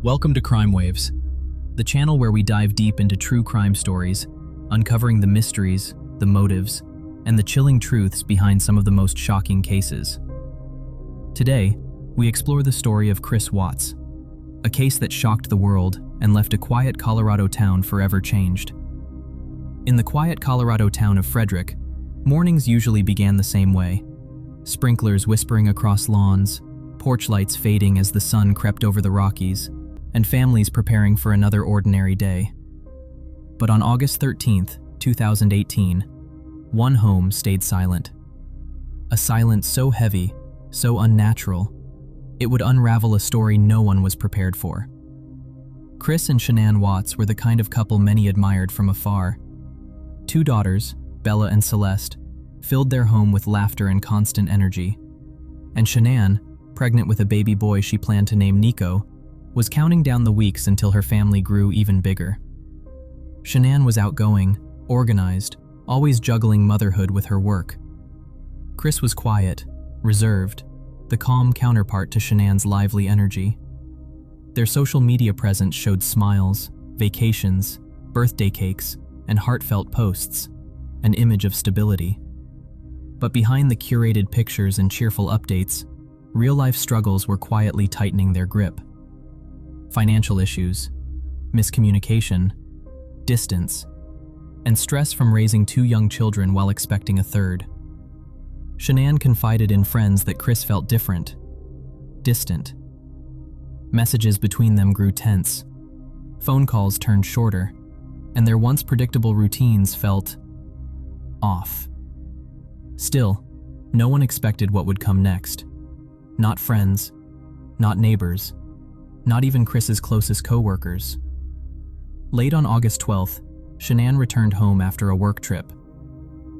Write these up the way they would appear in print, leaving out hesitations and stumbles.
Welcome to Crime Waves, the channel where we dive deep into true crime stories, uncovering the mysteries, the motives, and the chilling truths behind some of the most shocking cases. Today, we explore the story of Chris Watts, a case that shocked the world and left a quiet Colorado town forever changed. In the quiet Colorado town of Frederick, mornings usually began the same way: sprinklers whispering across lawns, porch lights fading as the sun crept over the Rockies, and families preparing for another ordinary day. But on August 13th, 2018, one home stayed silent. A silence so heavy, so unnatural, it would unravel a story no one was prepared for. Chris and Shanann Watts were the kind of couple many admired from afar. Two daughters, Bella and Celeste, filled their home with laughter and constant energy. And Shanann, pregnant with a baby boy she planned to name Nico, was counting down the weeks until her family grew even bigger. Shanann was outgoing, organized, always juggling motherhood with her work. Chris was quiet, reserved, the calm counterpart to Shanann's lively energy. Their social media presence showed smiles, vacations, birthday cakes, and heartfelt posts, an image of stability. But behind the curated pictures and cheerful updates, real-life struggles were quietly tightening their grip. Financial issues, miscommunication, distance, and stress from raising two young children while expecting a third. Shanann confided in friends that Chris felt different, distant. Messages between them grew tense. Phone calls turned shorter, and their once predictable routines felt off. Still, no one expected what would come next. Not friends, not neighbors, not even Chris's closest co-workers. Late on August 12th, Shanann returned home after a work trip.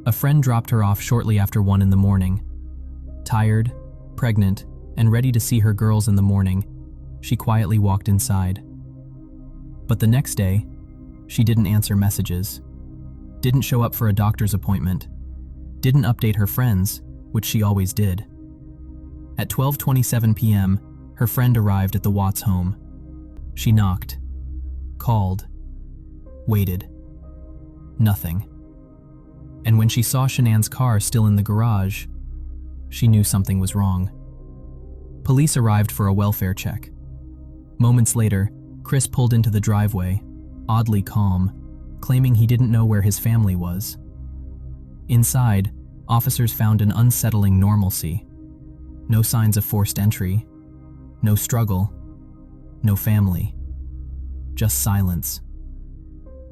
A friend dropped her off shortly after 1 in the morning. Tired, pregnant, and ready to see her girls in the morning, she quietly walked inside. But the next day, she didn't answer messages, didn't show up for a doctor's appointment, didn't update her friends, which she always did. At 12:27 p.m., her friend arrived at the Watts home. She knocked, called, waited. Nothing. And when she saw Shanann's car still in the garage, she knew something was wrong. Police arrived for a welfare check. Moments later, Chris pulled into the driveway, oddly calm, claiming he didn't know where his family was. Inside, officers found an unsettling normalcy. No signs of forced entry, no struggle, no family, just silence.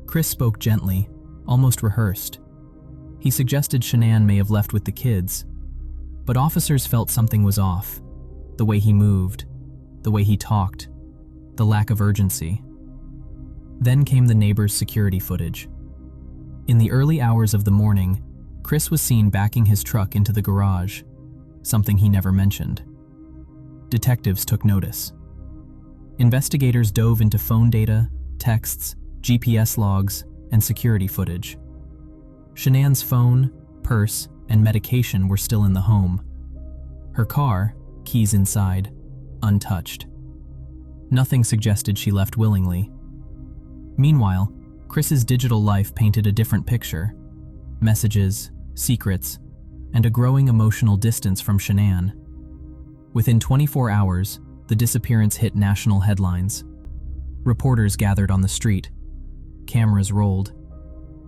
Chris spoke gently, almost rehearsed. He suggested Shanann may have left with the kids, but officers felt something was off. The way he moved, the way he talked, the lack of urgency. Then came the neighbor's security footage. In the early hours of the morning, Chris was seen backing his truck into the garage, something he never mentioned. Detectives took notice. Investigators dove into phone data, texts, GPS logs, and security footage. Shanann's phone, purse, and medication were still in the home. Her car, keys inside, untouched. Nothing suggested she left willingly. Meanwhile, Chris's digital life painted a different picture: messages, secrets, and a growing emotional distance from Shanann. Within 24 hours, the disappearance hit national headlines. Reporters gathered on the street. Cameras rolled.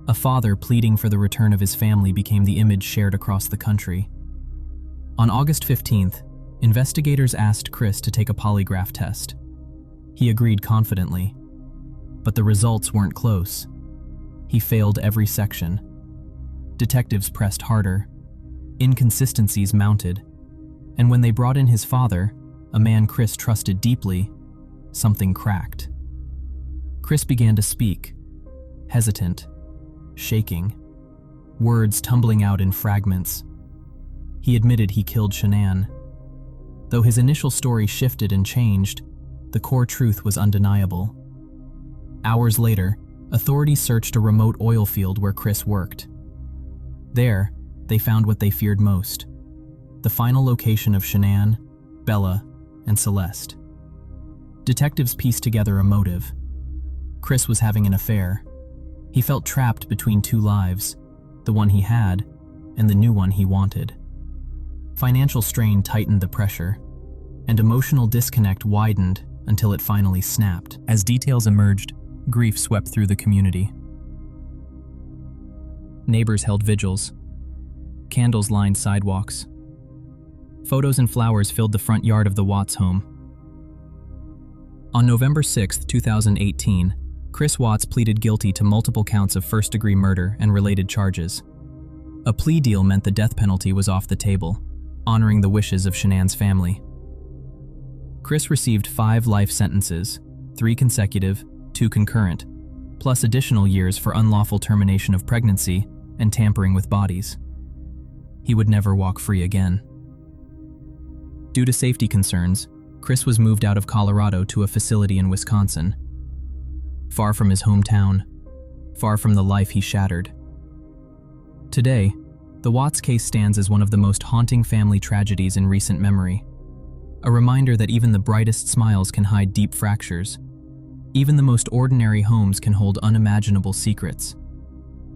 A father pleading for the return of his family became the image shared across the country. On August 15th, investigators asked Chris to take a polygraph test. He agreed confidently, but the results weren't close. He failed every section. Detectives pressed harder. Inconsistencies mounted, and when they brought in his father, a man Chris trusted deeply, something cracked. Chris began to speak, hesitant, shaking, words tumbling out in fragments. He admitted he killed Shanann. Though his initial story shifted and changed, the core truth was undeniable. Hours later, authorities searched a remote oil field where Chris worked. There, they found what they feared most: the final location of Shanann, Bella, and Celeste. Detectives pieced together a motive. Chris was having an affair. He felt trapped between two lives, the one he had and the new one he wanted. Financial strain tightened the pressure, and emotional disconnect widened until it finally snapped. As details emerged, grief swept through the community. Neighbors held vigils. Candles lined sidewalks. Photos and flowers filled the front yard of the Watts home. On November 6, 2018, Chris Watts pleaded guilty to multiple counts of first-degree murder and related charges. A plea deal meant the death penalty was off the table, honoring the wishes of Shanann's family. Chris received 5 life sentences, 3 consecutive, 2 concurrent, plus additional years for unlawful termination of pregnancy and tampering with bodies. He would never walk free again. Due to safety concerns, Chris was moved out of Colorado to a facility in Wisconsin. Far from his hometown, far from the life he shattered. Today, the Watts case stands as one of the most haunting family tragedies in recent memory. A reminder that even the brightest smiles can hide deep fractures. Even the most ordinary homes can hold unimaginable secrets.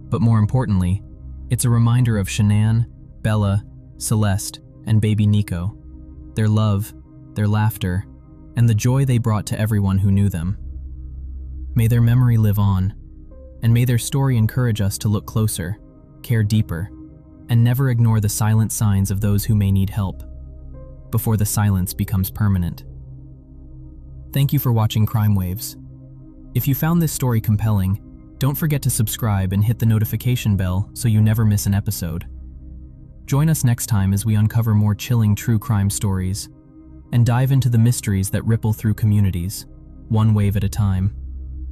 But more importantly, it's a reminder of Shanann, Bella, Celeste, and baby Nico, their love, their laughter, and the joy they brought to everyone who knew them. May their memory live on, and may their story encourage us to look closer, care deeper, and never ignore the silent signs of those who may need help, before the silence becomes permanent. Thank you for watching Crime Waves. If you found this story compelling, don't forget to subscribe and hit the notification bell so you never miss an episode. Join us next time as we uncover more chilling true crime stories and dive into the mysteries that ripple through communities, one wave at a time.